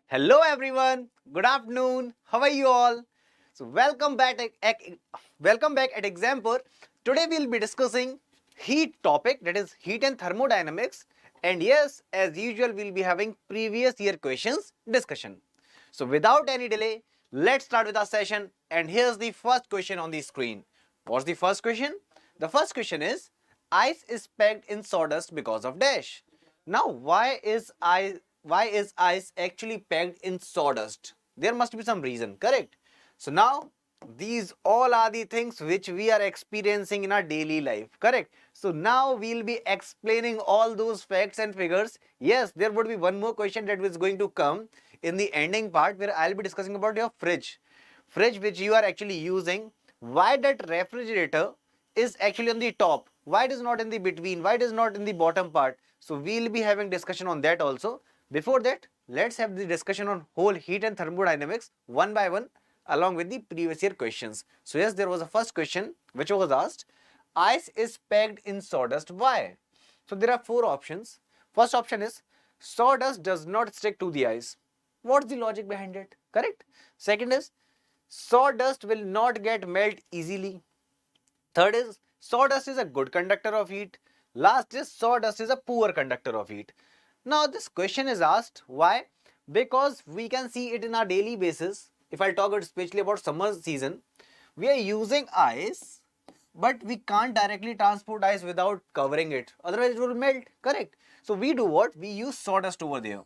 Hello everyone. Good afternoon. How are you all? So welcome back at Exampur. Today we'll be discussing heat topic, that is heat and thermodynamics, and yes, as usual we'll be having previous year questions discussion. So without any delay, let's start with our session, and here's the first question on the screen. What's the first question? The first question is, ice is packed in sawdust because of dash. Now why is ice actually packed in sawdust? There must be some reason, correct? So now these all are the things which we are experiencing in our daily life, correct? So now we'll be explaining all those facts and figures. Yes, there would be one more question that is going to come in the ending part, where I'll be discussing about your fridge which you are actually using. Why that refrigerator is actually on the top, why it is not in the between, why it is not in the bottom part? So we'll be having discussion on that also. Before that, let's have the discussion on whole heat and thermodynamics one by one along with the previous year questions. So yes, there was a first question which was asked, ice is packed in sawdust, why? So there are four options. First option is, sawdust does not stick to the ice. What's the logic behind it? Correct. Second is, sawdust will not get melt easily. Third is, sawdust is a good conductor of heat. Last is, sawdust is a poor conductor of heat. Now this question is asked, why? Because we can see it in our daily basis. If I talk especially about summer season, we are using ice, but we can't directly transport ice without covering it, otherwise it will melt, correct? So we do what? We use sawdust over there,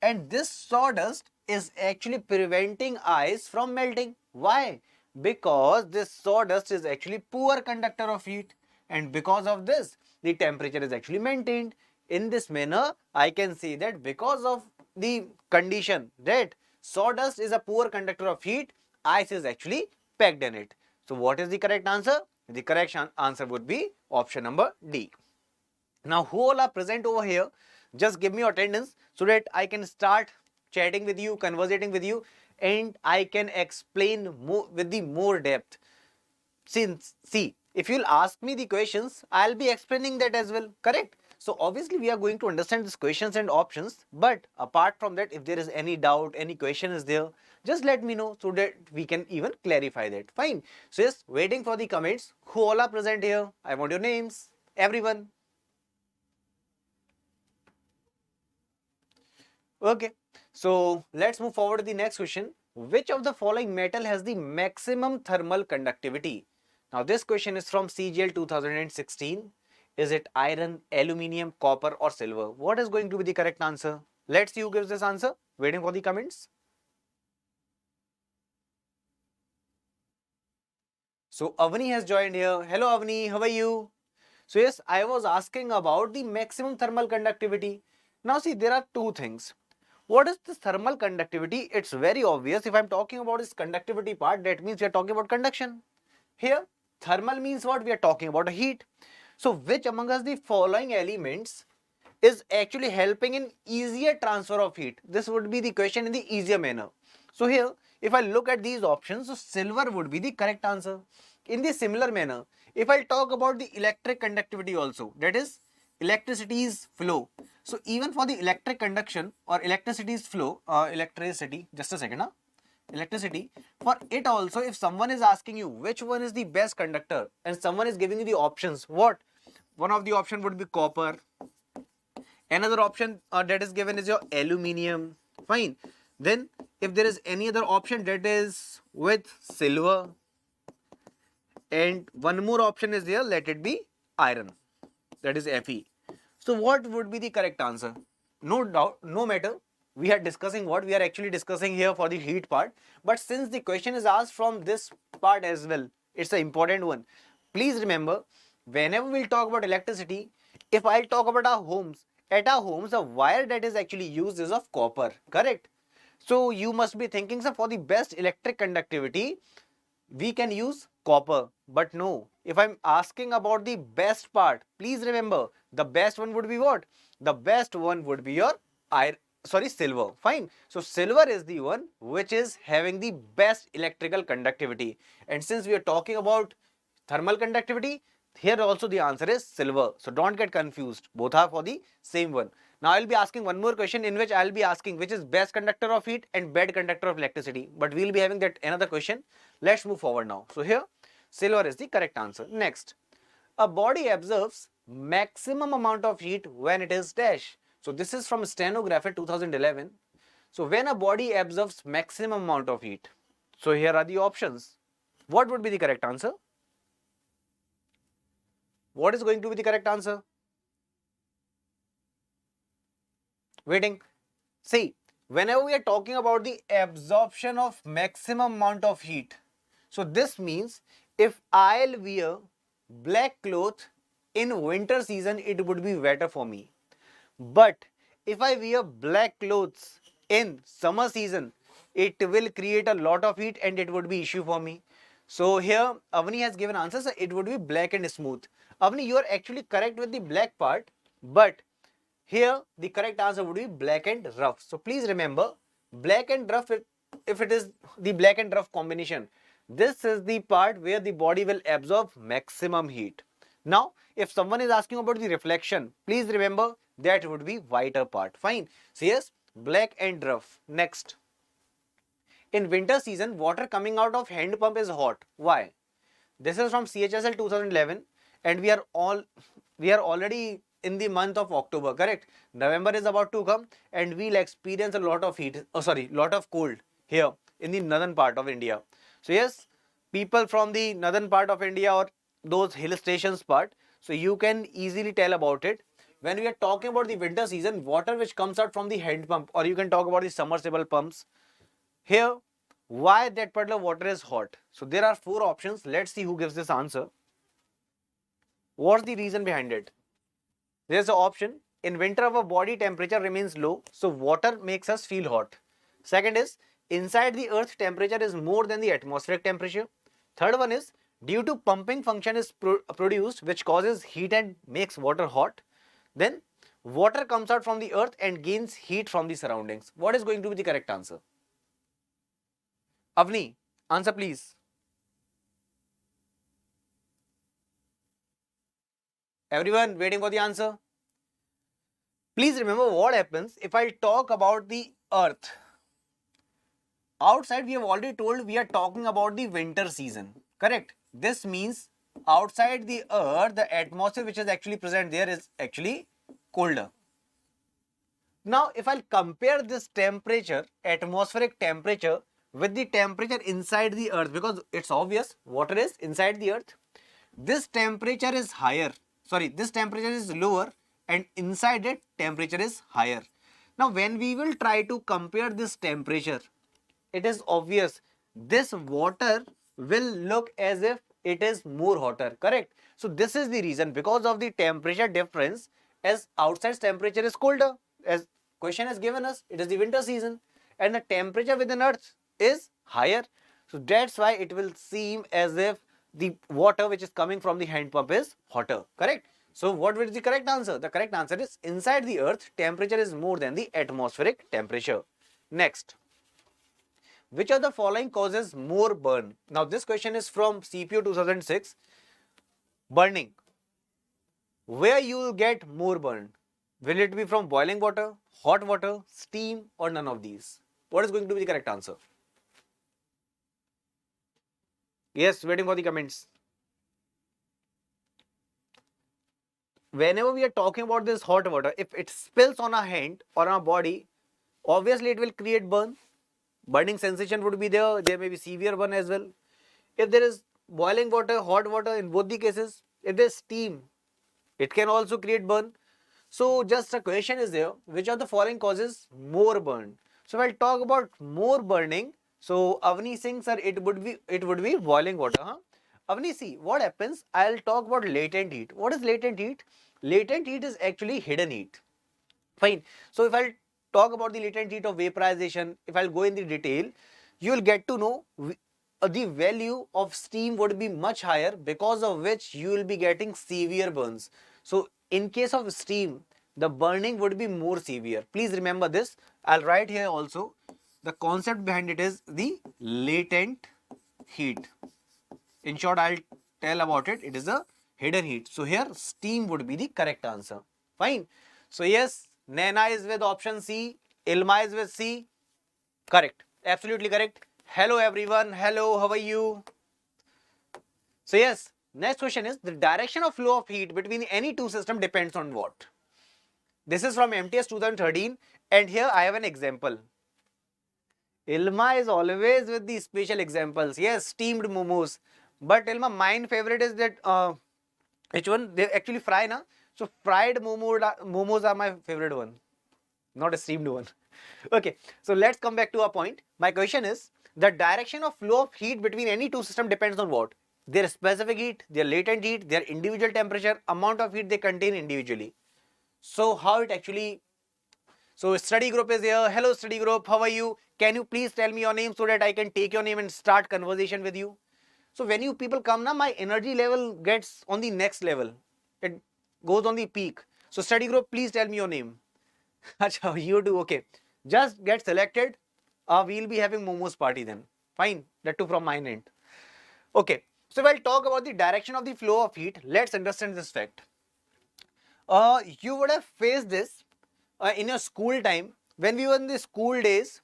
and this sawdust is actually preventing ice from melting. Why? Because this sawdust is actually poor conductor of heat, and because of this the temperature is actually maintained. In this manner, I can see that because of the condition that sawdust is a poor conductor of heat, ice is actually packed in it. So what is the correct answer? The correct answer would be option number D. Now who all are present over here? Just give me your attendance so that I can start chatting with you, conversating with you, and I can explain more with the more depth. Since, see, if you'll ask me the questions, I'll be explaining that as well, correct? So obviously we are going to understand these questions and options, but apart from that, if there is any doubt, any question is there, just let me know so that we can even clarify that. Fine. So yes, waiting for the comments. Who all are present here? I want your names. Everyone. Okay. So let's move forward to the next question. Which of the following metal has the maximum thermal conductivity? Now this question is from CGL 2016. Is it iron, aluminium, copper or silver? What is going to be the correct answer? Let's see who gives this answer. Waiting for the comments. So Avani has joined here. Hello Avani, how are you? So yes, I was asking about the maximum thermal conductivity. Now see, there are two things. What is this thermal conductivity? It's very obvious. If I'm talking about this conductivity part, that means we are talking about conduction. Here, thermal means what? We are talking about heat. So which among us the following elements is actually helping in easier transfer of heat? This would be the question in the easier manner. So here, if I look at these options, so silver would be the correct answer. In the similar manner, if I talk about the electric conductivity also, that is electricity's flow. So even for the electric conduction or electricity's flow, just a second, electricity, for it also, if someone is asking you which one is the best conductor and someone is giving you the options, what? One of the option would be copper. Another option that is given is your aluminium. Fine. Then if there is any other option that is with silver, and one more option is there, let it be iron, that is Fe. So what would be the correct answer? No doubt, no matter, we are discussing what we are actually discussing here for the heat part, but since the question is asked from this part as well, it's an important one. Please remember, whenever we'll talk about electricity, if I'll talk about our homes, at our homes the wire that is actually used is of copper, correct? So you must be thinking, sir, for the best electric conductivity we can use copper, but no, if I'm asking about the best part, please remember the best one would be what? The best one would be your silver. Fine. So silver is the one which is having the best electrical conductivity, and since we are talking about thermal conductivity, here also the answer is silver. So don't get confused, both are for the same one. Now I'll be asking one more question in which I'll be asking which is best conductor of heat and bad conductor of electricity. But we'll be having that another question. Let's move forward now. So here, silver is the correct answer. Next, a body absorbs maximum amount of heat when it is dash. So this is from Stenographer 2011. So when a body absorbs maximum amount of heat. So here are the options. What would be the correct answer? What is going to be the correct answer? Waiting. See, whenever we are talking about the absorption of maximum amount of heat, so this means if I'll wear black cloth in winter season, it would be better for me. But if I wear black clothes in summer season, it will create a lot of heat and it would be issue for me. So here Avni has given answers. So it would be black and smooth. Avni, you are actually correct with the black part, but here the correct answer would be black and rough. So please remember, black and rough, if it is the black and rough combination, this is the part where the body will absorb maximum heat. Now, if someone is asking about the reflection, please remember that would be whiter part. Fine. So yes, black and rough. Next. In winter season, water coming out of hand pump is hot. Why? This is from CHSL 2011 and we are already in the month of October, correct? November is about to come and we'll experience a lot of heat, lot of cold here in the northern part of India. So yes, people from the northern part of India or those hill stations part, so you can easily tell about it. When we are talking about the winter season, water which comes out from the hand pump, or you can talk about the submersible pumps. Here, why that particular water is hot? So there are 4 options. Let's see who gives this answer. What's the reason behind it? There's an option. In winter, our body temperature remains low, so water makes us feel hot. Second is, inside the earth temperature is more than the atmospheric temperature. Third one is, due to pumping function is produced which causes heat and makes water hot. Then water comes out from the earth and gains heat from the surroundings. What is going to be the correct answer? Avni, answer please. Everyone waiting for the answer? Please remember what happens if I talk about the earth. Outside we have already told we are talking about the winter season, correct? This means outside the earth, the atmosphere which is actually present there is actually colder. Now if I'll compare this temperature, atmospheric temperature, with the temperature inside the earth, because it's obvious water is inside the earth, this temperature is higher. This temperature is lower and inside it temperature is higher. Now when we will try to compare this temperature, it is obvious this water will look as if it is more hotter, correct? So this is the reason, because of the temperature difference, as outside temperature is colder, as question has given us, it is the winter season and the temperature within earth is higher. So that's why it will seem as if the water which is coming from the hand pump is hotter, correct? So what is the correct answer? The correct answer is inside the earth temperature is more than the atmospheric temperature. Next, which of the following causes more burn? Now this question is from CPO 2006. Burning, where you will get more burn? Will it be from boiling water, hot water, steam, or none of these? What is going to be the correct answer? Yes, waiting for the comments. Whenever we are talking about this hot water, if it spills on our hand or on our body, obviously it will create burn. Burning sensation would be there. There may be severe burn as well. If there is boiling water, hot water, in both the cases, if there is steam, it can also create burn. So just a question is there, which of the following causes more burn? So if I talk about more burning, so Avni Singh sir, it would be boiling water. Huh? Avni, see what happens. I'll talk about latent heat. What is latent heat? Latent heat is actually hidden heat. Fine. So if I'll talk about the latent heat of vaporization, if I'll go in the detail, you will get to know the value of steam would be much higher, because of which you will be getting severe burns. So in case of steam, the burning would be more severe. Please remember this. I'll write here also. The concept behind it is the latent heat. In short, I'll tell about it. It is a hidden heat. So here steam would be the correct answer. Fine. So yes, Naina is with option C. Ilma is with C. Correct. Absolutely correct. Hello everyone. Hello, how are you? So yes, next question is the direction of flow of heat between any two systems depends on what? This is from MTS 2013 and here I have an example. Ilma is always with the special examples. Yes, steamed momos. But Ilma, mine favorite is that, which one? They actually fry, na? So fried momos are my favorite one. Not a steamed one. Okay, so let's come back to our point. My question is, the direction of flow of heat between any two systems depends on what? Their specific heat, their latent heat, their individual temperature, amount of heat they contain individually. So how it actually... So study group is here. Hello study group, how are you? Can you please tell me your name so that I can take your name and start conversation with you? So when you people come now, my energy level gets on the next level. It goes on the peak. So study group, please tell me your name. Achha, you do, okay. Just get selected. We'll be having momos party then. Fine, that too from mine end. Okay, so we'll talk about the direction of the flow of heat. Let's understand this fact. You would have faced this in your school time, when we were in the school days,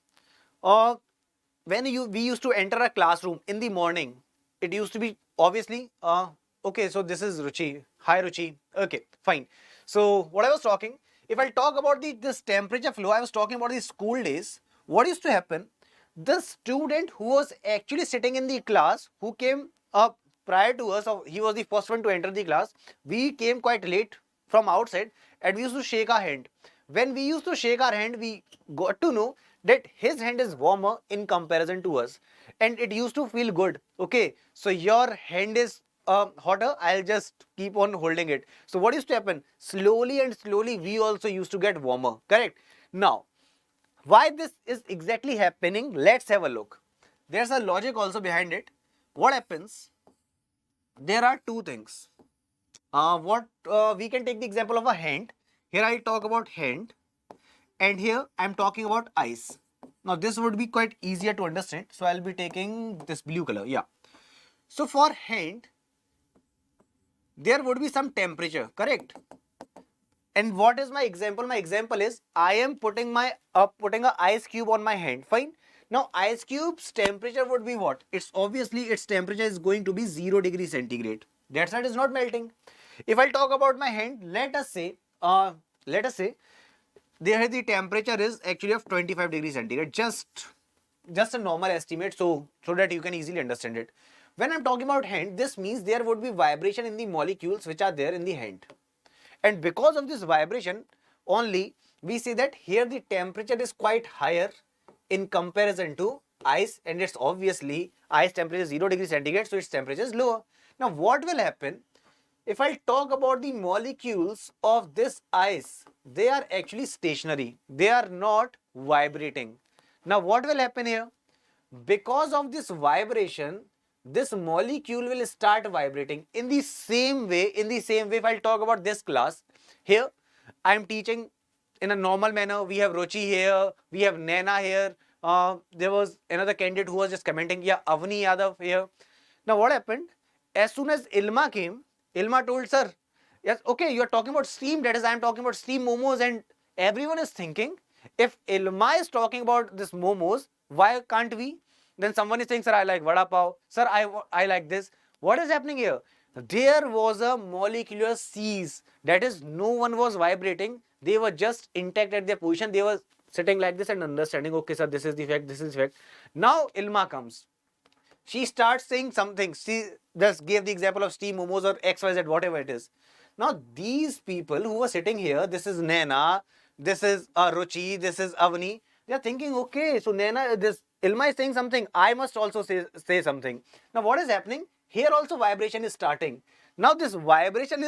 when we used to enter a classroom in the morning. It used to be obviously, okay, so this is Ruchi. Hi Ruchi. Okay, fine. So what I was talking, if I talk about this temperature flow, I was talking about the school days. What used to happen? The student who was actually sitting in the class, who came up prior to us, or he was the first one to enter the class, we came quite late from outside and we used to shake our hand. When we used to shake our hand, we got to know that his hand is warmer in comparison to us, and it used to feel good. Okay, so your hand is hotter, I'll just keep on holding it. So what used to happen? Slowly and slowly we also used to get warmer. Correct. Now why this is exactly happening, let's have a look. There's a logic also behind it. What happens? There are two things. We can take the example of a hand. Here I talk about hand, and here I am talking about ice. Now this would be quite easier to understand, so I'll be taking this blue color. Yeah. So for hand, there would be some temperature, correct? And what is my example? My example is I am putting a ice cube on my hand. Fine. Now ice cube's temperature would be what? It's obviously its temperature is going to be 0 degrees centigrade. That side is not melting. If I talk about my hand, let us say there the temperature is actually of 25 degrees centigrade. Just a normal estimate, so that you can easily understand it. When I'm talking about hand, this means there would be vibration in the molecules which are there in the hand. And because of this vibration only, we see that here the temperature is quite higher in comparison to ice, and it's obviously ice temperature is 0 degrees centigrade, so its temperature is lower. Now what will happen? If I talk about the molecules of this ice, they are actually stationary. They are not vibrating. Now what will happen here? Because of this vibration, this molecule will start vibrating. In the same way, if I'll talk about this class, here I am teaching in a normal manner. We have Ruchi here, we have Naina here. There was another candidate who was just commenting, yeah, Avni Yadav here. Now what happened? As soon as Ilma came, Ilma told, sir, yes, okay, you are talking about steam, that is, I am talking about steam momos, and everyone is thinking, if Ilma is talking about this momos, why can't we? Then someone is saying, sir, I like vada pav, sir, I like this. What is happening here? There was a molecular seize, that is, no one was vibrating, they were just intact at their position, they were sitting like this and understanding, okay, sir, this is the fact, this is the fact. Now Ilma comes. She starts saying something. She just gave the example of steam momos or XYZ, whatever it is. Now, these people who were sitting here, this is Naina, this is Ruchi, this is Avani. They are thinking, okay, so Naina, this Ilma is saying something. I must also say something. Now, what is happening? Here also vibration is starting. Now, this vibration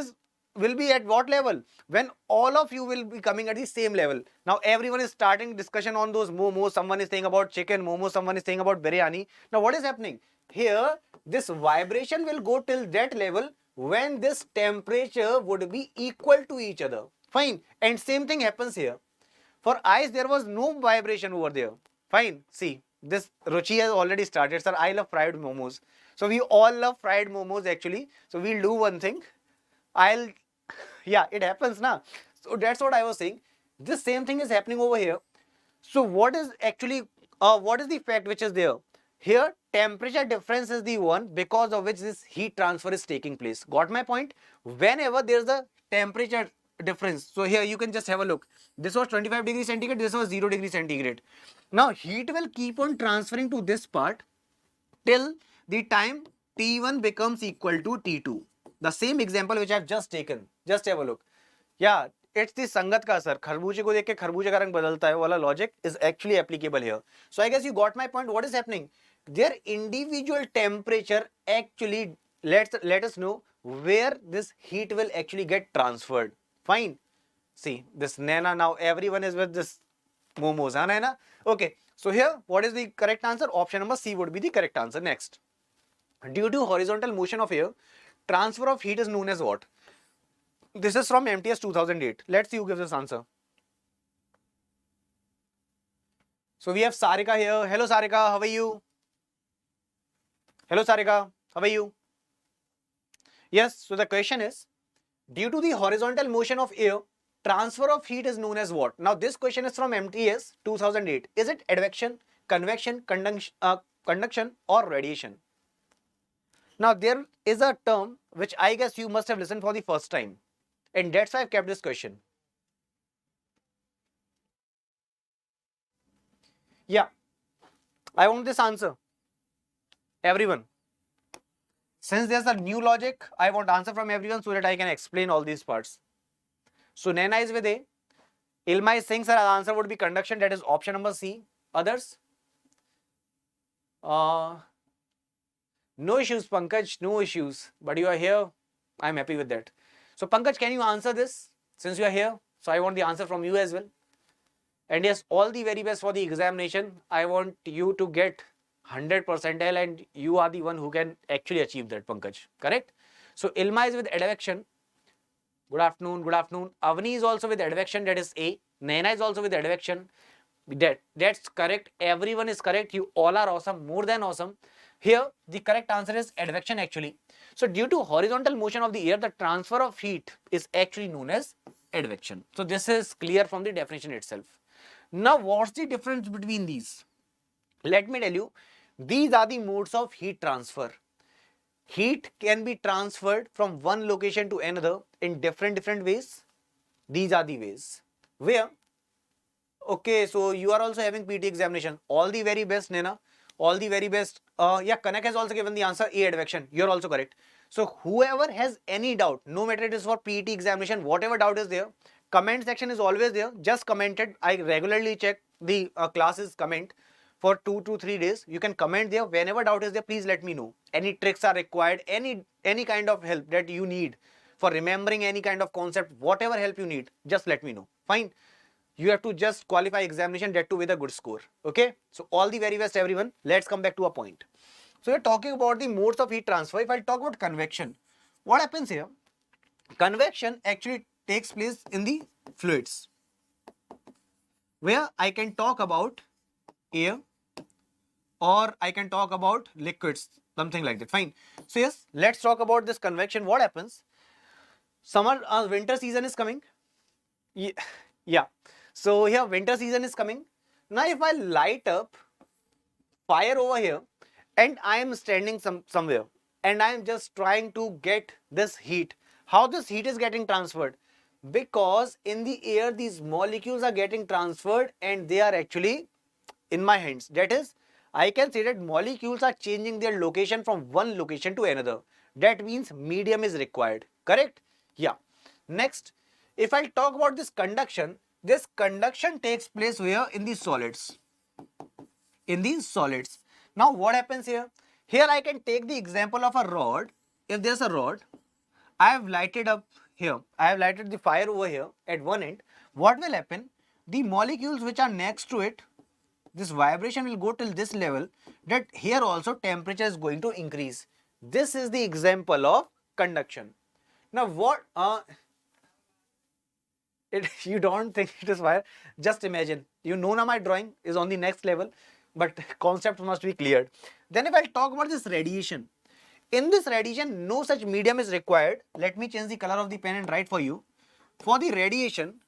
will be at what level? When all of you will be coming at the same level. Now everyone is starting discussion on those momos. Someone is saying about chicken momos, someone is saying about biryani. Now what is happening? Here this vibration will go till that level when this temperature would be equal to each other. Fine. And same thing happens here. For ice there was no vibration over there. Fine. See, this Ruchi has already started. Sir, I love fried momos. So we all love fried momos actually. So we'll do one thing. Yeah, it happens now. So that's what I was saying. This same thing is happening over here. So what is actually, what is the fact which is there? Here, temperature difference is the one because of which this heat transfer is taking place. Got my point? Whenever there is a temperature difference, so here you can just have a look. This was 25 degrees centigrade, this was 0 degrees centigrade. Now heat will keep on transferring to this part till the time T1 becomes equal to T2. The same example which I have just taken. Just have a look. Yeah, it's the संगत का असर. खरबूजे को देख के खरबूजे का रंग बदलता है वाला logic is actually applicable here. So I guess you got my point. What is happening? Their individual temperature actually let us know where this heat will actually get transferred. Fine. See this Naina, now everyone is with this momos, huh, Naina? Okay. So here, what is the correct answer? Option number C would be the correct answer. Next, due to horizontal motion of air, transfer of heat is known as what? This is from MTS 2008. Let's see who gives this answer. So we have Sarika here. Hello Sarika, how are you? Hello Sarika, how are you? Yes, so the question is, due to the horizontal motion of air, transfer of heat is known as what? Now this question is from MTS 2008. Is it advection, convection, conduction or radiation? Now there is a term which I guess you must have listened for the first time, and that's why I've kept this question. Yeah, I want this answer. Everyone. Since there's a new logic, I want answer from everyone so that I can explain all these parts. So Naina is with A. Ilma is saying, sir, the answer would be conduction. That is option number C. Others? No issues, Pankaj. No issues. But you are here. I'm happy with that. So Pankaj, can you answer this since you are here? So I want the answer from you as well. And yes, all the very best for the examination. I want you to get 100 percentile and you are the one who can actually achieve that, Pankaj. Correct? So Ilma is with advection. Good afternoon, good afternoon. Avni is also with advection, that is A. Naina is also with advection. That's correct. Everyone is correct. You all are awesome, more than awesome. Here, the correct answer is advection actually. So due to horizontal motion of the air, the transfer of heat is actually known as advection. So this is clear from the definition itself. Now, what's the difference between these? Let me tell you, these are the modes of heat transfer. Heat can be transferred from one location to another in different ways. These are the ways. Where? Okay, so you are also having PT examination. All the very best, Nena. All the very best. Yeah, Kanak has also given the answer A, advection. You're also correct. So whoever has any doubt, no matter it is for PT examination, whatever doubt is there, comment section is always there. Just comment it. I regularly check the classes comment for 2 to 3 days. You can comment there. Whenever doubt is there, please let me know. Any tricks are required, any kind of help that you need for remembering any kind of concept, whatever help you need, just let me know. Fine. You have to just qualify examination, that too with a good score. Okay. So all the very best, everyone. Let's come back to a point. So we're talking about the modes of heat transfer. If I talk about convection, what happens here? Convection actually takes place in the fluids, where I can talk about air or I can talk about liquids, something like that. Fine. So yes, let's talk about this convection. What happens? Summer, winter season is coming. Yeah. So here winter season is coming. Now if I light up fire over here and I am standing somewhere and I am just trying to get this heat, how this heat is getting transferred? Because in the air these molecules are getting transferred and they are actually in my hands. That is, I can say that molecules are changing their location from one location to another. That means medium is required. Correct? Yeah. Next, if I talk about this conduction takes place where? In the solids. In these solids. Now what happens here? Here I can take the example of a rod. If there's a rod, I have lighted up here. I have lighted the fire over here at one end. What will happen? The molecules which are next to it, this vibration will go till this level, that here also temperature is going to increase. This is the example of conduction. Now what you don't think it is fire? Just imagine. You know now my drawing is on the next level, but concept must be cleared. Then if I talk about this radiation, in this radiation no such medium is required. Let me change the color of the pen and write for you. For the radiation,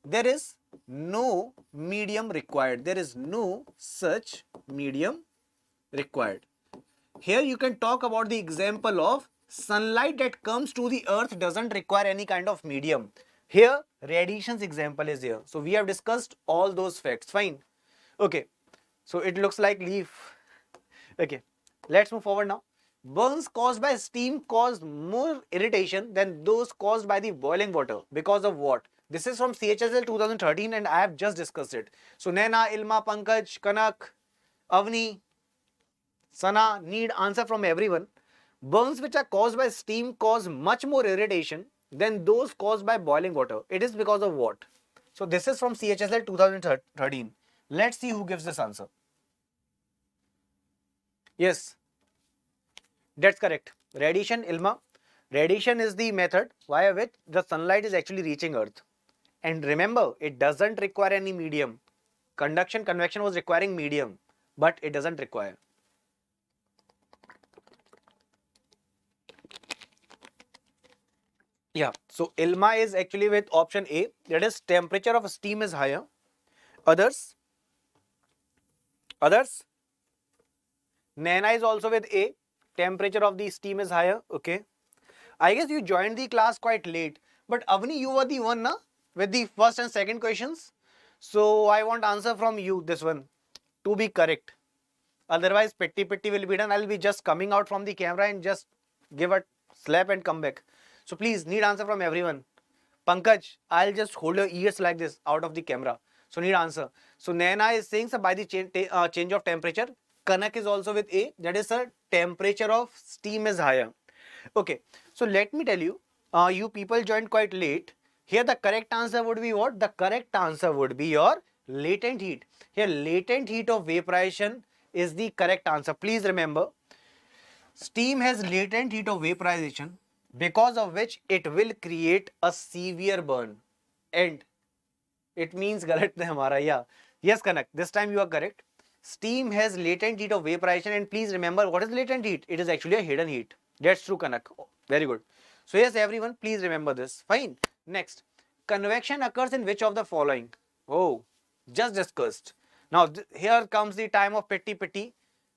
there is no medium required. There is no such medium required. Here you can talk about the example of sunlight that comes to the earth doesn't require any kind of medium. Here radiation's example is here. So we have discussed all those facts. Fine. Okay. So it looks like leaf. Okay. Let's move forward now. Burns caused by steam cause more irritation than those caused by the boiling water. Because of what? This is from CHSL 2013 and I have just discussed it. So Naina, Ilma, Pankaj, Kanak, Avni, Sana need answer from everyone. Burns which are caused by steam cause much more irritation than those caused by boiling water. It is because of what? So this is from CHSL 2013. Let's see who gives this answer. Yes, that's correct. Radiation, Ilma. Radiation is the method via which the sunlight is actually reaching earth. And remember, it doesn't require any medium. Conduction, convection was requiring medium, but it doesn't require. Yeah, so Ilma is actually with option A, that is temperature of steam is higher. Others, Naina is also with A, temperature of the steam is higher. Okay, I guess you joined the class quite late, but Avni, you were the one na, with the first and second questions. So I want answer from you, this one, to be correct. Otherwise, petty will be done. I'll be just coming out from the camera and just give a slap and come back. So please, need answer from everyone. Pankaj, I'll just hold your ears like this out of the camera. So need answer. So Naina is saying so by the change of temperature. Kanak is also with A. That is sir, temperature of steam is higher. Okay. So let me tell you, you people joined quite late. Here the correct answer would be what? The correct answer would be your latent heat. Here latent heat of vaporization is the correct answer. Please remember, steam has latent heat of vaporization because of which it will create a severe burn. And it means galat nahi hamara, yeah. Yes, Kanak, this time you are correct. Steam has latent heat of vaporization, and please remember what is latent heat? It is actually a hidden heat. That's true, Kanak. Oh, very good. So yes, everyone, please remember this. Fine. Next, convection occurs in which of the following? Oh, just discussed. Now here comes the time of petty.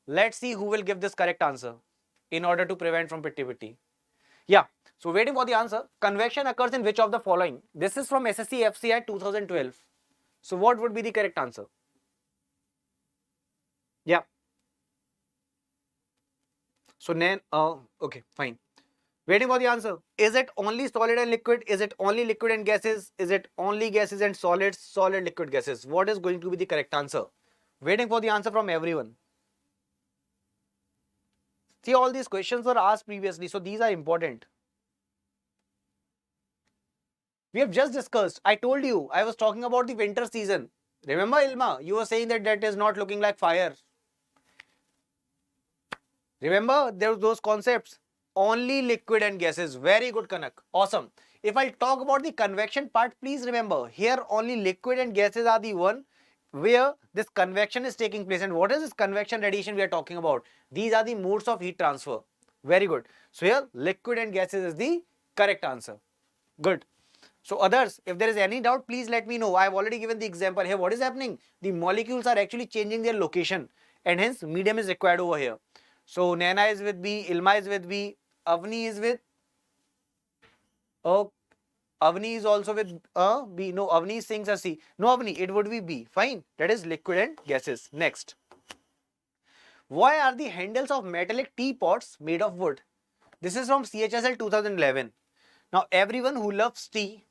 Let's see who will give this correct answer in order to prevent from petty. Yeah, so waiting for the answer. Convection occurs in which of the following? This is from SSC FCI 2012. So what would be the correct answer? Yeah. So then, okay, fine. Waiting for the answer. Is it only solid and liquid? Is it only liquid and gases? Is it only gases and solids? Solid, liquid, gases. What is going to be the correct answer? Waiting for the answer from everyone. See, all these questions were asked previously, so these are important. We have just discussed. I told you, I was talking about the winter season. Remember, Ilma, you were saying that that is not looking like fire. Remember, there were those concepts. Only liquid and gases. Very good, Kanak. Awesome. If I talk about the convection part, please remember, here only liquid and gases are the one where this convection is taking place. And what is this convection radiation we are talking about? These are the modes of heat transfer. Very good. So here, liquid and gases is the correct answer. Good. So others, if there is any doubt, please let me know. I have already given the example here. What is happening? The molecules are actually changing their location and hence medium is required over here. So Naina is with B, Ilma is with B, Avni is with, oh, Avni is also with B. No, Avni is saying C. No, Avni, it would be B. Fine. That is liquid and gases. Next. Why are the handles of metallic teapots made of wood? This is from CHSL 2011. Now everyone who loves tea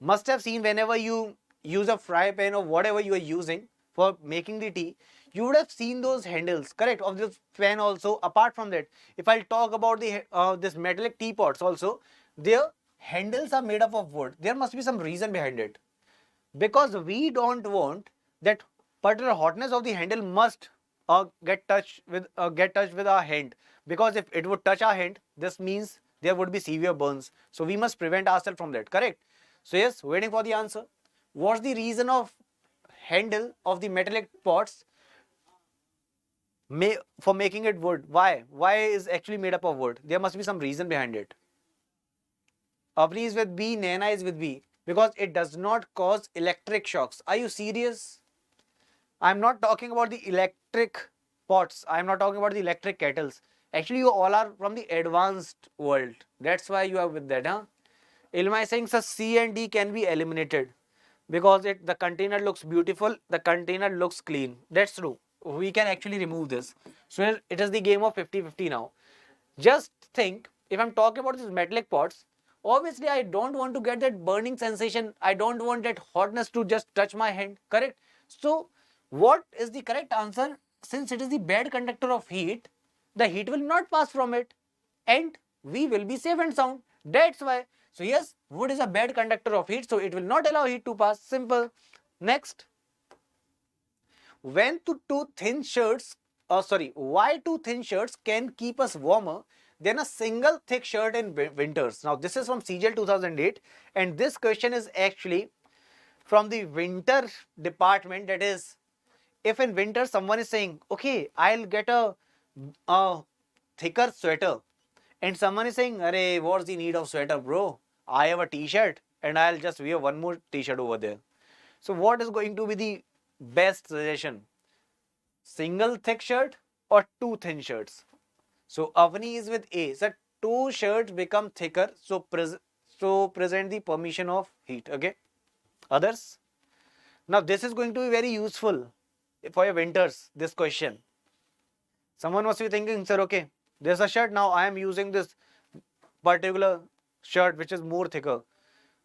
must have seen whenever you use a fry pan or whatever you are using for making the tea, you would have seen those handles, correct, of this pan also. Apart from that, if I'll talk about the this metallic teapots also, their handles are made up of wood. There must be some reason behind it. Because we don't want that particular hotness of the handle must get touched with our hand. Because if it would touch our hand, this means there would be severe burns. So we must prevent ourselves from that, correct? So yes, waiting for the answer. What's the reason of handle of the metallic pots for making it wood? Why? Why is actually made up of wood? There must be some reason behind it. Avni is with B, Naina is with B. because it does not cause electric shocks. Are you serious? I'm not talking about the electric pots. I'm not talking about the electric kettles. Actually, you all are from the advanced world. That's why you are with that, huh? Ilma is saying, so C and D can be eliminated because the container looks beautiful, the container looks clean. That's true. We can actually remove this. So it is the game of 50-50 now. Just think, if I'm talking about these metallic pots, obviously I don't want to get that burning sensation. I don't want that hotness to just touch my hand, correct? So what is the correct answer? Since it is the bad conductor of heat, the heat will not pass from it and we will be safe and sound. That's why. So yes, wood is a bad conductor of heat, so it will not allow heat to pass. Simple. Next. Why two thin shirts can keep us warmer than a single thick shirt in winters? Now this is from CGL 2008 and this question is actually from the winter department. That is, if in winter someone is saying, okay, I'll get a thicker sweater, and someone is saying, arey, what's the need of sweater, bro? I have a t-shirt and I'll just wear one more t-shirt over there. So what is going to be the best suggestion? Single thick shirt or two thin shirts? So Avni is with A. So two shirts become thicker, so present the permission of heat. Okay. Others? Now this is going to be very useful for your winters, this question. Someone must be thinking, sir, okay, there's a shirt, now I am using this particular shirt which is more thicker.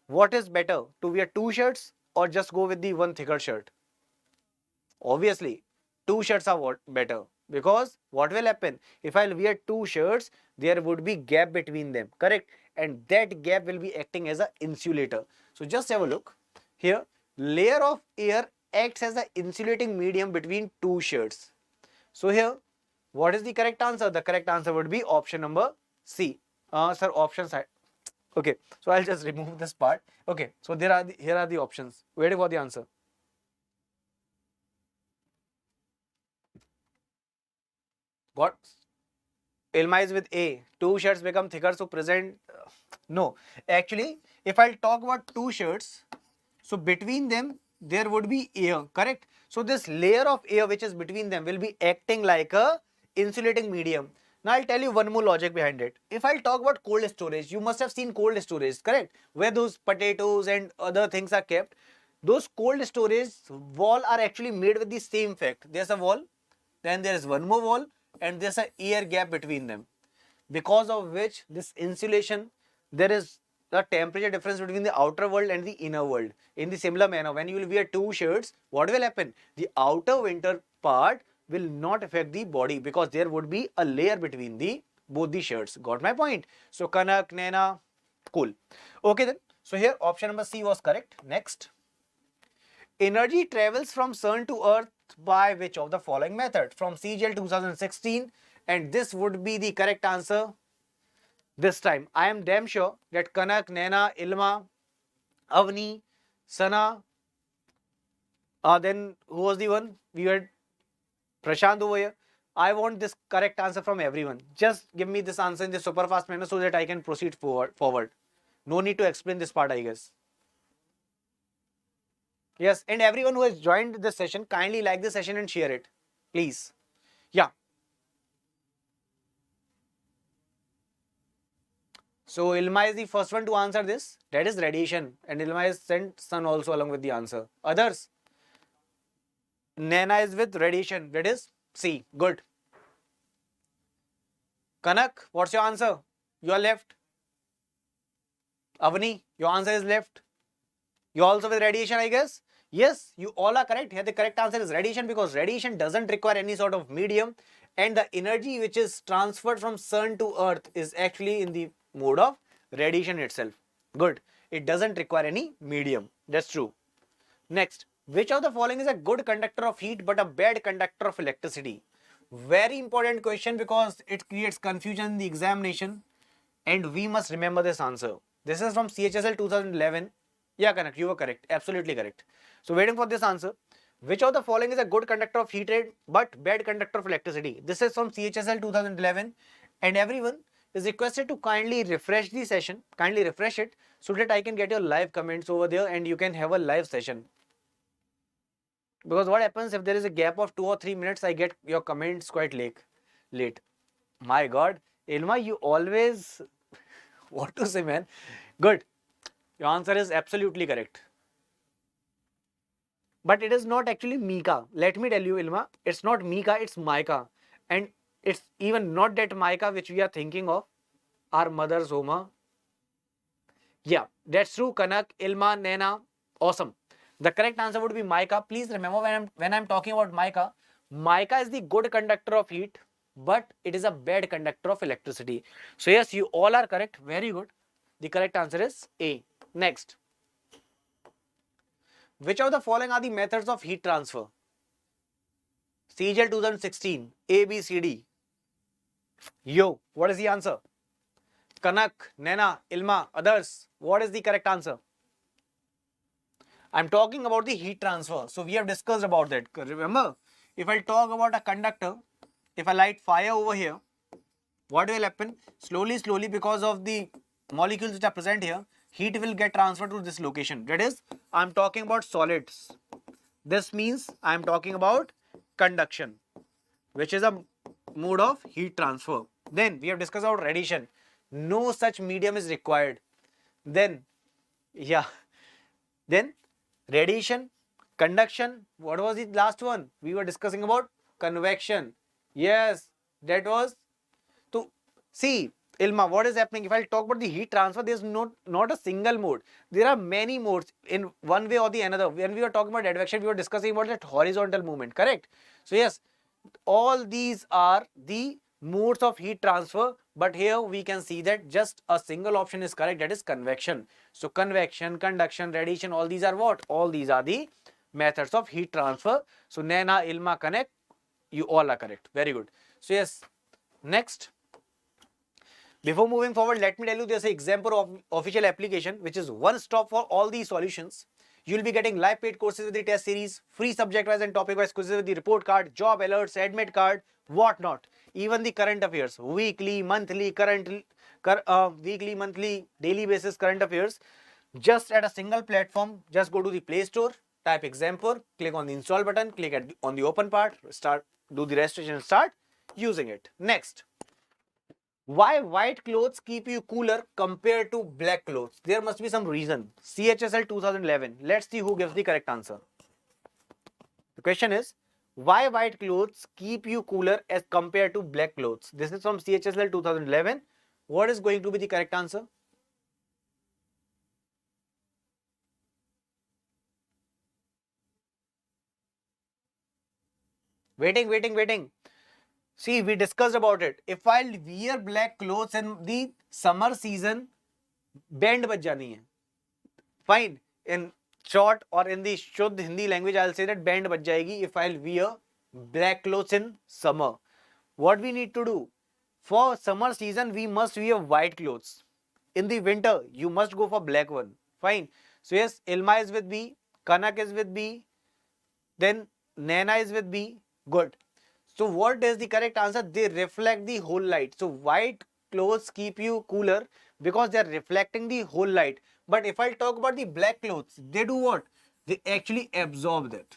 What is better, to wear two shirts or just go with the one thicker shirt? Obviously, two shirts are better, because what will happen? If I'll wear two shirts, there would be gap between them, correct? And that gap will be acting as an insulator. So just have a look. Here, layer of air acts as an insulating medium between two shirts. So here, what is the correct answer? The correct answer would be option number C. Sir, option side. Okay, so I'll just remove this part. Okay, so here are the options. Waiting for the answer. What? Ilma is with A. Two shirts become thicker, so present. No, actually, if I'll talk about two shirts, so between them there would be air, correct? So this layer of air which is between them will be acting like a insulating medium. Now I'll tell you one more logic behind it. If I'll talk about cold storage, you must have seen cold storage, correct? Where those potatoes and other things are kept. Those cold storage wall are actually made with the same fact. There's a wall, then there is one more wall, and there's an air gap between them, because of which this insulation, there is the temperature difference between the outer world and the inner world. In the similar manner, when you will wear two shirts, what will happen? The outer winter part will not affect the body because there would be a layer between both the shirts. Got my point? So Kanak, Nena, cool. Okay then. So here option number C was correct. Next. Energy travels from sun to earth by which of the following method? From CGL 2016, and this would be the correct answer. This time, I am damn sure that Kanak, Naina, Ilma, Avni, Sana, then who was the one? We had Prashant over here. I want this correct answer from everyone. Just give me this answer in the super fast manner so that I can proceed forward. No need to explain this part, I guess. Yes, and everyone who has joined this session, kindly like this session and share it, please. Yeah. So Ilma is the first one to answer this. That is radiation, and Ilma has sent sun also along with the answer. Others? Naina is with radiation. That is C. Good. Kanak, what's your answer? You are left. Avni, your answer is left. You also with radiation, I guess. Yes, you all are correct. Here the correct answer is radiation, because radiation doesn't require any sort of medium, and the energy which is transferred from sun to earth is actually in the mode of radiation itself. Good. It doesn't require any medium. That's true. Next, which of the following is a good conductor of heat but a bad conductor of electricity? Very important question, because it creates confusion in the examination and we must remember this answer. This is from CHSL 2011. Yeah, correct. You were correct. Absolutely correct. So waiting for this answer. Which of the following is a good conductor of heat but bad conductor of electricity? This is from CHSL 2011. And everyone, is requested to kindly refresh the session, kindly refresh it so that I can get your live comments over there and you can have a live session. Because what happens if there is a gap of 2 or 3 minutes, I get your comments quite late. My God, Ilma, you always, what to say, man? Good. Your answer is absolutely correct. But it is not actually mica. Let me tell you, Ilma, it's not mica, it's mica. And it's even not that mica which we are thinking of, our mother's home. Yeah, that's true. Kanak, Ilma, Nena, awesome. The correct answer would be mica. Please remember when I'm talking about mica, mica is the good conductor of heat, but it is a bad conductor of electricity. So yes, you all are correct. Very good. The correct answer is A. Next. Which of the following are the methods of heat transfer? CGL 2016, A, B, C, D. Yo, what is the answer? Kanak, Nena, Ilma, others. What is the correct answer? I'm talking about the heat transfer. So we have discussed about that. Remember, if I talk about a conductor, if I light fire over here, what will happen? Slowly, because of the molecules which are present here, heat will get transferred to this location. That is, I'm talking about solids. This means I'm talking about conduction, which is a mode of heat transfer. Then we have discussed about radiation. No such medium is required. Then, yeah, then radiation, conduction. What was the last one? We were discussing about convection. Yes, that was. So, see, Ilma, what is happening? If I talk about the heat transfer, there is not a single mode. There are many modes in one way or the another. When we were talking about advection, we were discussing about that horizontal movement, correct? So, yes, all these are the modes of heat transfer, but here we can see that just a single option is correct, that is convection. So convection, conduction, radiation, all these are what? All these are the methods of heat transfer. So Nena, Ilma, Connect, you all are correct. Very good. So yes, next. Before moving forward, let me tell you there's an Exampur of official application which is one stop for all these solutions. You will be getting live paid courses with the test series, free subject wise and topic wise quizzes with the report card, job alerts, admit card, whatnot. Even the current affairs, weekly, monthly, weekly, monthly, daily basis current affairs. Just at a single platform, just go to the Play Store, type Exampur, click on the install button, click on the open part, do the registration and start using it. Next. Why white clothes keep you cooler compared to black clothes? There must be some reason. CHSL 2011. Let's see who gives the correct answer. The question is, why white clothes keep you cooler as compared to black clothes? This is from CHSL 2011. What is going to be the correct answer? Waiting. See, we discussed about it. If I wear black clothes in the summer season, band baj jani hai. Fine. In short or in the Shuddh Hindi language, I'll say that band baj jayegi if I'll wear black clothes in summer. What we need to do? For summer season, we must wear white clothes. In the winter, you must go for black one. Fine. So yes, Ilma is with B, Kanak is with B, then Nana is with B. Good. So what is the correct answer? They reflect the whole light. So white clothes keep you cooler because they are reflecting the whole light. But if I talk about the black clothes, they do what? They actually absorb that.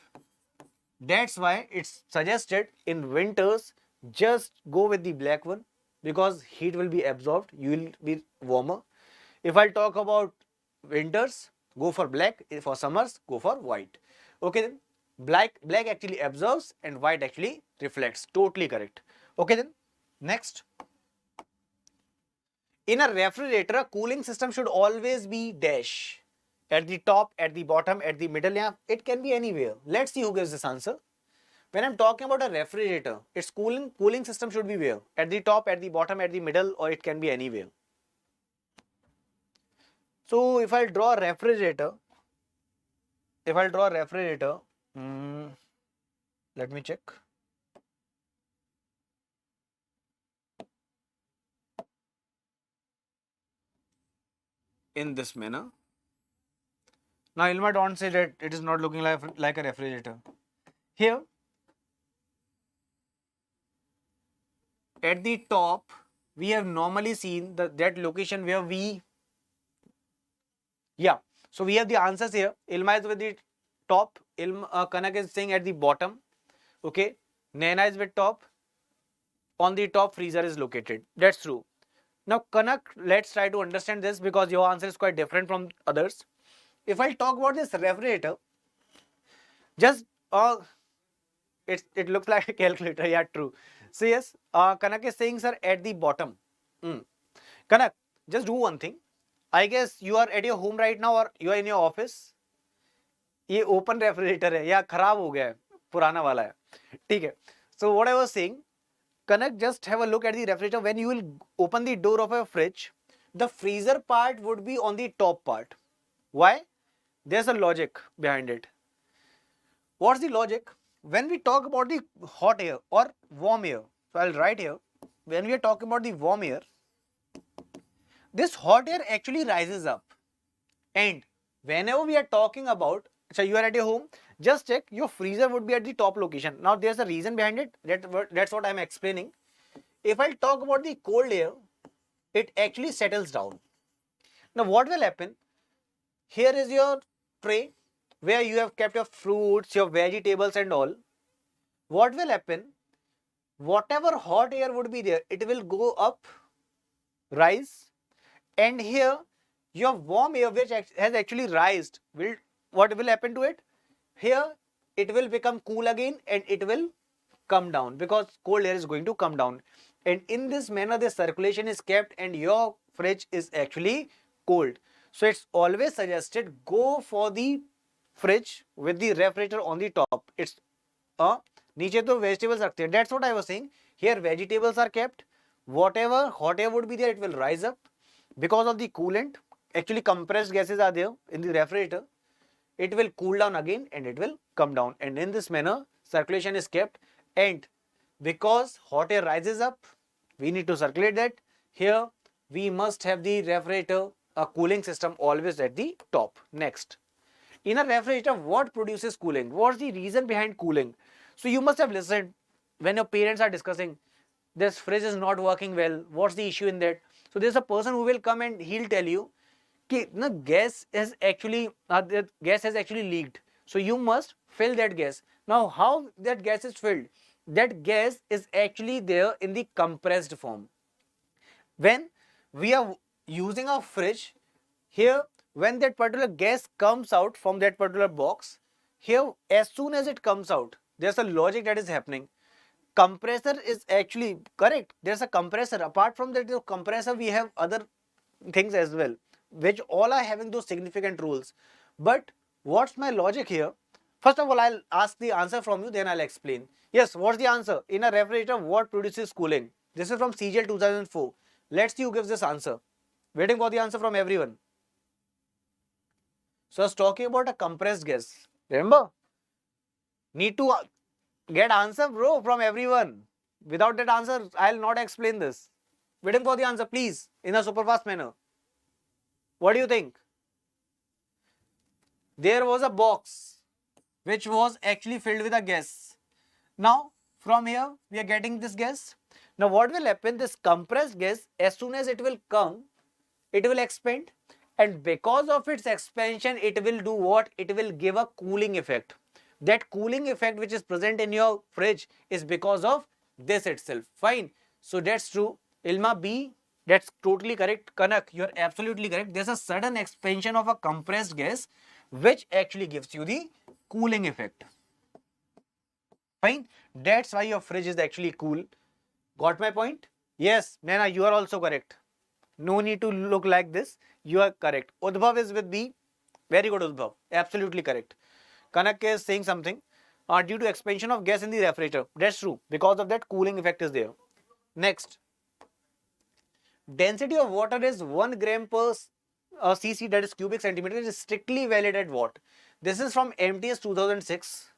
That's why it's suggested in winters, just go with the black one because heat will be absorbed. You will be warmer. If I talk about winters, go for black. For summers, go for white. Okay then. Black actually absorbs and white actually reflects. Totally correct. Okay then. Next. In a refrigerator, a cooling system should always be dash. At the top, at the bottom, at the middle. Yeah, it can be anywhere. Let's see who gives this answer. When I'm talking about a refrigerator, its cooling system should be where? At the top, at the bottom, at the middle, or it can be anywhere. So if I draw a refrigerator, let me check. In this manner. Now Ilma, don't say that it is not looking like a refrigerator. Here, at the top, we have normally seen that location where so we have the answers here. Ilma is with the top, Kanak is staying at the bottom, okay, Naina is with top, on the top freezer is located. That's true. Now Kanak, let's try to understand this because your answer is quite different from others. If I talk about this refrigerator, just it looks like a calculator. Yeah, true. So yes, Kanak is saying sir at the bottom. Kanak, just do one thing. I guess you are at your home right now or you are in your office. ये open refrigerator है या खराब हो गया है, पुराना वाला है, ठीक है. So what I was saying, Kanak, just have a look at the refrigerator. When you will open the door of a fridge, the freezer part would be on the top part. Why? There's a logic behind it. What's the logic? When we talk about the hot air or warm air, so I'll write here, when we are talking about the warm air, this hot air actually rises up. And whenever we are talking about, so you are at your home, just check your freezer would be at the top location. Now there's a reason behind it. That's what I'm explaining. If I talk about the cold air, it actually settles down. Now what will happen? Here is your tray where you have kept your fruits, your vegetables and all. What will happen? Whatever hot air would be there, it will go up, rise, and here your warm air which has actually rised, what will happen to it? Here it will become cool again and it will come down because cold air is going to come down. And in this manner the circulation is kept and your fridge is actually cold. So it's always suggested go for the fridge with the refrigerator on the top. It's नीचे तो vegetables रखते हैं. That's what I was saying. Here vegetables are kept. Whatever hot air would be there, it will rise up because of the coolant. Actually compressed gases are there in the refrigerator. It will cool down again and it will come down. And in this manner, circulation is kept. And because hot air rises up, we need to circulate that. Here, we must have the refrigerator, a cooling system always at the top. Next. In a refrigerator, what produces cooling? What's the reason behind cooling? So you must have listened when your parents are discussing, this fridge is not working well. What's the issue in that? So there's a person who will come and he'll tell you, the gas has actually leaked. So you must fill that gas. Now how that gas is filled? That gas is actually there in the compressed form. When we are using a fridge, here when that particular gas comes out from that particular box, here as soon as it comes out, there's a logic that is happening. Compressor is actually correct. There's a compressor. Apart from that compressor, we have other things as well, which all are having those significant roles. But what's my logic here? First of all, I'll ask the answer from you, then I'll explain. Yes, what's the answer? In a refrigerator, what produces cooling? This is from CGL 2004. Let's see who gives this answer. Waiting for the answer from everyone. So I was talking about a compressed gas. Remember? Need to get answer, bro, from everyone. Without that answer, I'll not explain this. Waiting for the answer, please, in a super fast manner. What do you think? There was a box which was actually filled with a gas. Now, from here, we are getting this gas. Now, what will happen? This compressed gas, as soon as it will come, it will expand. And because of its expansion, it will do what? It will give a cooling effect. That cooling effect which is present in your fridge is because of this itself. Fine. So that's true. Ilma B, that's totally correct. Kanak, you're absolutely correct. There's a sudden expansion of a compressed gas which actually gives you the cooling effect. Fine. That's why your fridge is actually cool. Got my point? Yes, Naina, you are also correct. No need to look like this. You are correct. Udbhav is with B. Very good, Udbhav. Absolutely correct. Kanak is saying something. Due to expansion of gas in the refrigerator. That's true. Because of that, cooling effect is there. Next. Density of water is 1 gram per cc, that is cubic centimeter. It is strictly valid at what? This is from MTS 2006.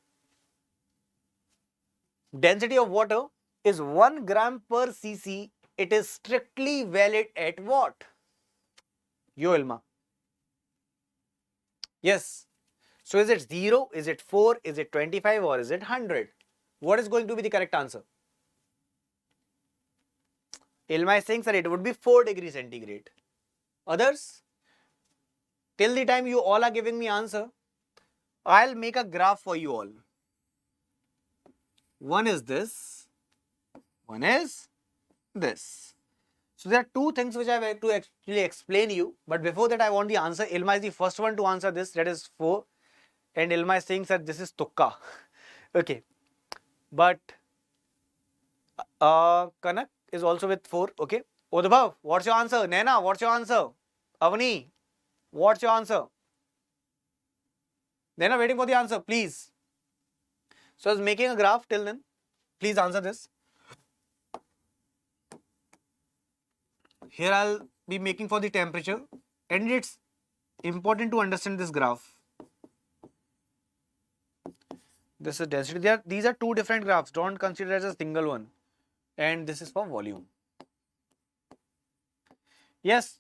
Density of water is 1 gram per cc. It is strictly valid at what? Yo, Ilma. Yes. So is it 0, is it 4, is it 25 or is it 100? What is going to be the correct answer? Ilma is saying, sir, it would be 4 degrees centigrade. Others, till the time you all are giving me answer, I'll make a graph for you all. One is this, one is this. So there are two things which I have to actually explain you. But before that, I want the answer. Ilma is the first one to answer this. That is 4. And Ilma is saying that this is tukka. Okay. But Kanak is also with 4. Okay. Udbhav, what's your answer? Naina, what's your answer? Avani, what's your answer? Naina, waiting for the answer, please. So I was making a graph till then. Please answer this. Here I'll be making for the temperature, and it's important to understand this graph. This is density. These are two different graphs. Don't consider it as a single one. And this is for volume. Yes.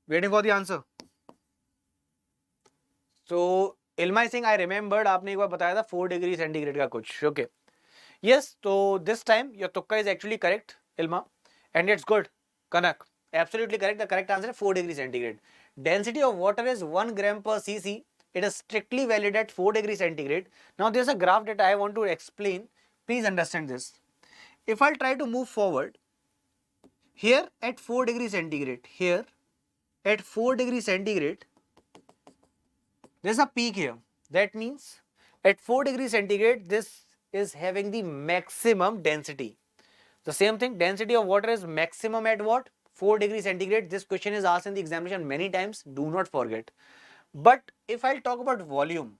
Waiting for the answer. So Ilma is saying, I remembered आपने एक बार बताया था 4 degree centigrade का कुछ. Okay. Yes. So this time your tukka is actually correct, Ilma, and it's good. Kanak, absolutely correct. The correct answer is 4 degree centigrade. Density of water is 1 gram per cc. It is strictly valid at 4 degree centigrade. Now there's a graph that I want to explain. Please understand this. If I'll try to move forward, here at 4 degree centigrade, here at 4 degree centigrade, there's a peak here. That means at 4 degree centigrade, this is having the maximum density. The same thing, density of water is maximum at what? 4 degree centigrade. This question is asked in the examination many times. Do not forget. But if I'll talk about volume,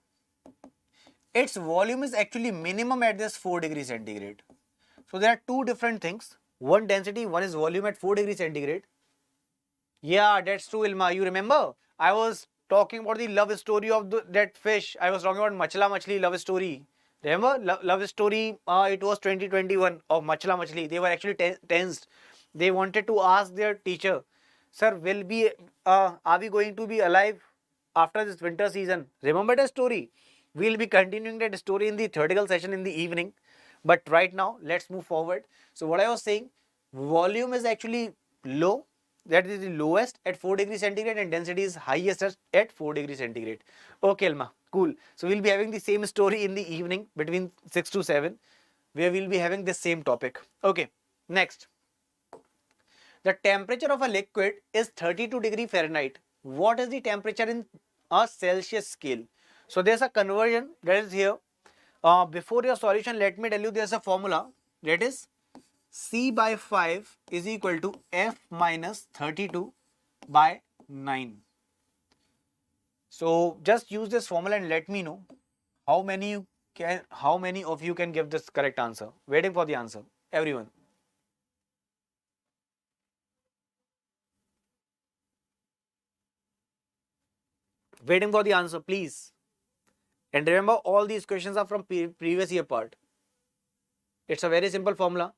its volume is actually minimum at this 4 degree centigrade. So there are two different things. One density, one is volume at 4 degree centigrade. Yeah, that's true, Ilma. You remember? I was talking about the love story of that fish. I was talking about Machla Machli love story. Remember? Love story, it was 2021 of Machla Machli. They were actually tensed. They wanted to ask their teacher, sir, are we going to be alive after this winter season? Remember that story? We'll be continuing that story in the theoretical session in the evening. But right now, let's move forward. So what I was saying, volume is actually low. That is the lowest at 4 degree centigrade, and density is highest at 4 degree centigrade. Okay, Elma, cool. So we'll be having the same story in the evening between 6 to 7, where we'll be having the same topic. Okay, next. The temperature of a liquid is 32 degree Fahrenheit. What is the temperature in a Celsius scale? So there's a conversion that is here. Before your solution, let me tell you there's a formula, that is C by 5 is equal to F minus 32 by 9. So just use this formula and let me know how many of you can give this correct answer. Waiting for the answer, everyone. Waiting for the answer, please. And remember, all these questions are from previous year part. It's a very simple formula.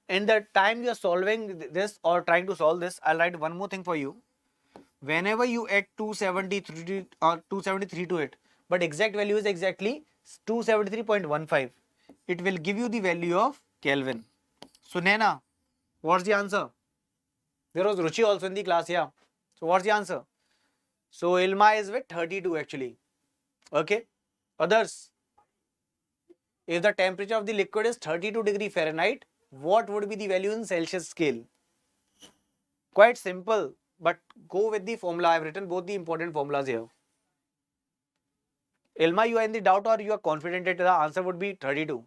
And the time you are solving this or trying to solve this, I'll write one more thing for you. Whenever you add 273 or 273 to it, but exact value is exactly 273.15, it will give you the value of Kelvin. So Naina, what's the answer? There was Ruchi also in the class, yeah. So what's the answer? So Ilma is with 32 actually. Okay. Others, if the temperature of the liquid is 32 degree Fahrenheit, what would be the value in Celsius scale? Quite simple, but go with the formula. I have written both the important formulas here. Ilma, you are in the doubt or you are confident that the answer would be 32?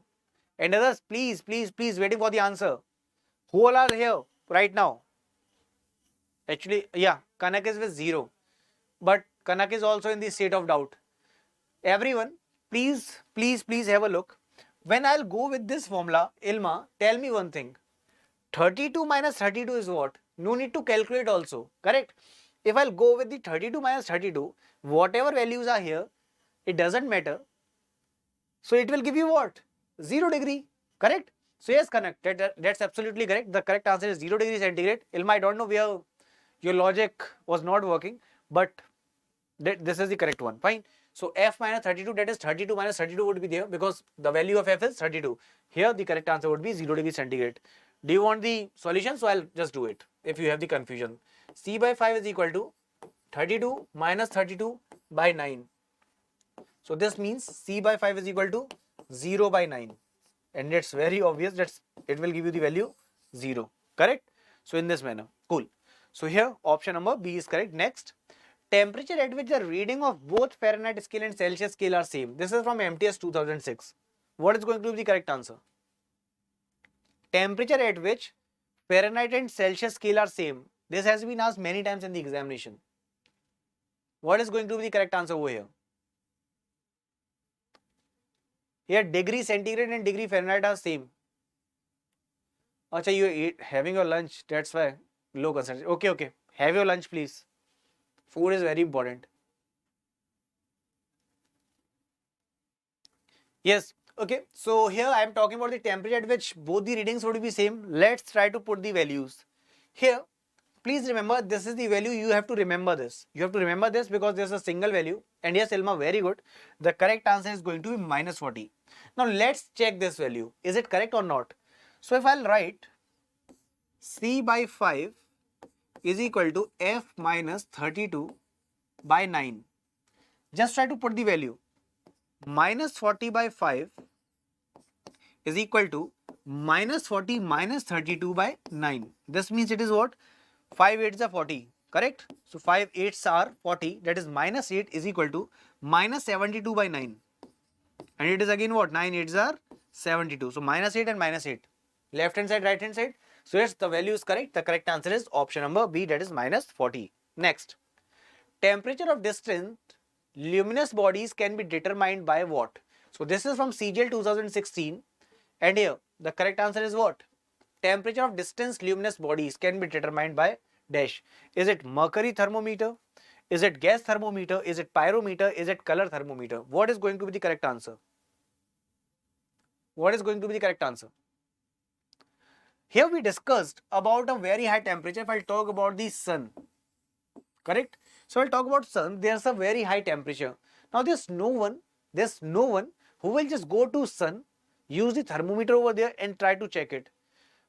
And others, please, waiting for the answer. Who all are here right now? Actually, yeah, Kanak is with 0. But Kanak is also in the state of doubt. Everyone, please have a look. When I'll go with this formula, Ilma, tell me one thing. 32 minus 32 is what? No need to calculate also, correct? If I'll go with the 32 minus 32, whatever values are here, it doesn't matter. So it will give you what? 0 degree, correct? So yes, correct. That's absolutely correct. The correct answer is 0 degree centigrade. Ilma, I don't know where your logic was not working, but this is the correct one. Fine. So F minus 32, that is 32 minus 32 would be there because the value of F is 32. Here the correct answer would be 0 degree centigrade. Do you want the solution? So I'll just do it if you have the confusion. C by 5 is equal to 32 minus 32 by 9. So this means C by 5 is equal to 0 by 9. And it's very obvious that it will give you the value 0. Correct? So in this manner. Cool. So here option number B is correct. Next, temperature at which the reading of both Fahrenheit scale and Celsius scale are same. This is from MTS 2006. What is going to be the correct answer? Temperature at which Fahrenheit and Celsius scale are same. This has been asked many times in the examination. What is going to be the correct answer over here? Here degree centigrade and degree Fahrenheit are same. Acha, you having your lunch, that's why low concentration. Okay. Have your lunch please. Food is very important. Yes, okay. So here I am talking about the temperature at which both the readings would be same. Let's try to put the values. Here, please remember this is the value. You have to remember this. You have to remember this because there's a single value. And yes, Ilma, very good. The correct answer is going to be minus 40. Now let's check this value. Is it correct or not? So if I'll write C by 5 is equal to F minus 32 by 9. Just try to put the value. Minus 40 by 5 is equal to minus 40 minus 32 by 9. This means it is what? 5 8s are 40. Correct? So 5 8s are 40. That is minus 8 is equal to minus 72 by 9. And it is again what? 9 8s are 72. So minus 8 and minus 8. Left hand side, right hand side. So yes, the value is correct. The correct answer is option number B, that is minus 40. Next, temperature of distant luminous bodies can be determined by what? So this is from CGL 2016. And here the correct answer is what? Temperature of distant luminous bodies can be determined by dash. Is it mercury thermometer? Is it gas thermometer? Is it pyrometer? Is it color thermometer? What is going to be the correct answer? What is going to be the correct answer? Here we discussed about a very high temperature. If I'll talk about the sun, correct? So I'll talk about sun. There's a very high temperature. Now there's no one who will just go to sun, use the thermometer over there and try to check it.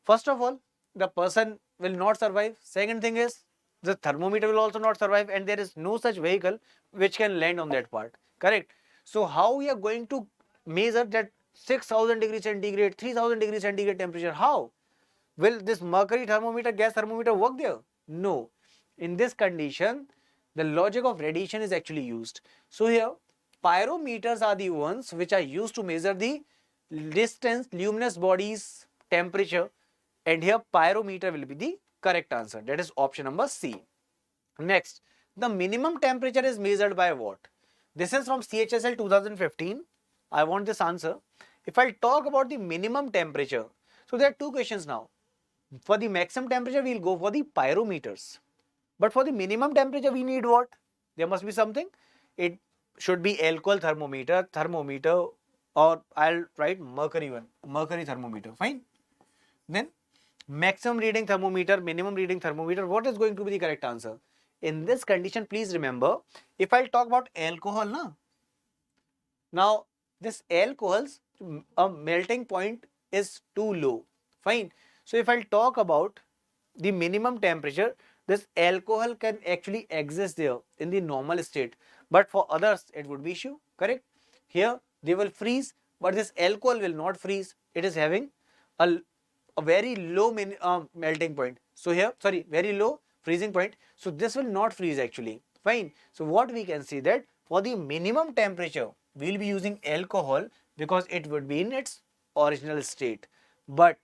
First of all, the person will not survive. Second thing is the thermometer will also not survive, and there is no such vehicle which can land on that part. Correct? So how we are going to measure that 6000 degrees centigrade, 3000 degrees centigrade temperature? How? Will this mercury thermometer, gas thermometer work there? No. In this condition, the logic of radiation is actually used. So here, pyrometers are the ones which are used to measure the distance luminous bodies temperature, and here pyrometer will be the correct answer. That is option number C. Next, the minimum temperature is measured by what? This is from CHSL 2015. I want this answer. If I talk about the minimum temperature, so there are two questions now. For the maximum temperature, we will go for the pyrometers. But for the minimum temperature, we need what? There must be something. It should be alcohol thermometer, or I'll write mercury one, mercury thermometer. Fine. Then maximum reading thermometer, minimum reading thermometer. What is going to be the correct answer? In this condition, please remember, if I'll talk about alcohol, now this alcohol's melting point is too low. Fine. So if I'll talk about the minimum temperature, this alcohol can actually exist there in the normal state, but for others it would be issue. Correct? Here they will freeze, but this alcohol will not freeze. It is having a very low melting point. So here, very low freezing point. So this will not freeze actually. Fine. So what we can see that for the minimum temperature, we will be using alcohol because it would be in its original state. But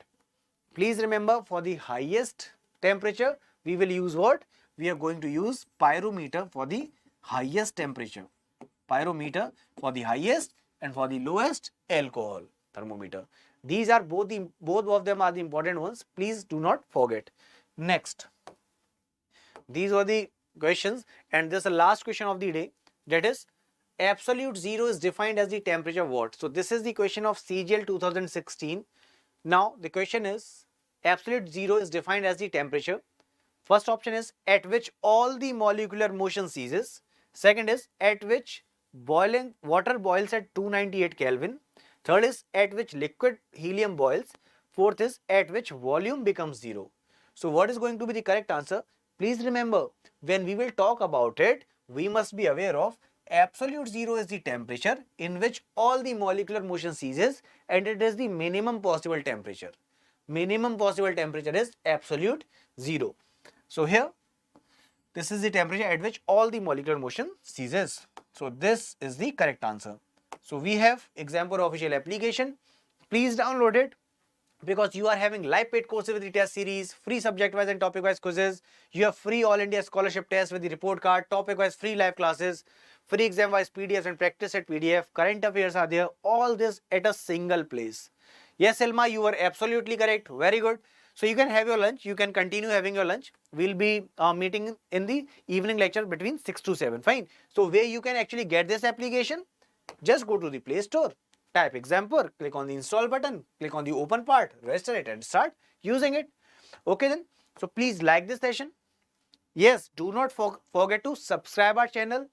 please remember, for the highest temperature, we will use what? We are going to use pyrometer for the highest temperature. Pyrometer for the highest, and for the lowest, alcohol thermometer. These are both of them are the important ones. Please do not forget. Next, these are the questions, and this is the last question of the day. That is, absolute zero is defined as the temperature what? So this is the question of CGL 2016. Now the question is, absolute zero is defined as the temperature. First option is at which all the molecular motion ceases. Second is at which boiling water boils at 298 Kelvin. Third is at which liquid helium boils. Fourth is at which volume becomes 0. So what is going to be the correct answer? Please remember, when we will talk about it, we must be aware of absolute 0 is the temperature in which all the molecular motion ceases, and it is the minimum possible temperature. Minimum possible temperature is absolute 0. So here, this is the temperature at which all the molecular motion ceases. So this is the correct answer. So we have Exampur official application. Please download it, because you are having live paid courses with the test series, free subject wise and topic wise quizzes. You have free all India scholarship tests with the report card, topic wise free live classes, free exam wise PDFs and practice set PDF, current affairs are there, all this at a single place. Yes, Elma, you are absolutely correct. Very good. So you can have your lunch, you can continue having your lunch. We'll be meeting in the evening lecture between 6 to 7. Fine. So where you can actually get this application, just go to the Play Store, type Exampur, click on the install button, click on the open part, register it and start using it. Okay then. So please like this session. Yes, do not forget to subscribe our channel,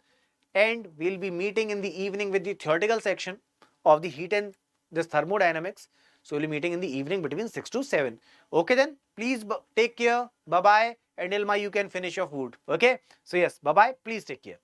and we'll be meeting in the evening with the theoretical section of the heat and this thermodynamics. So we'll be meeting in the evening between 6 to 7. Okay then, please take care. Bye-bye. And Ilma, you can finish your food. Okay. So yes, bye-bye. Please take care.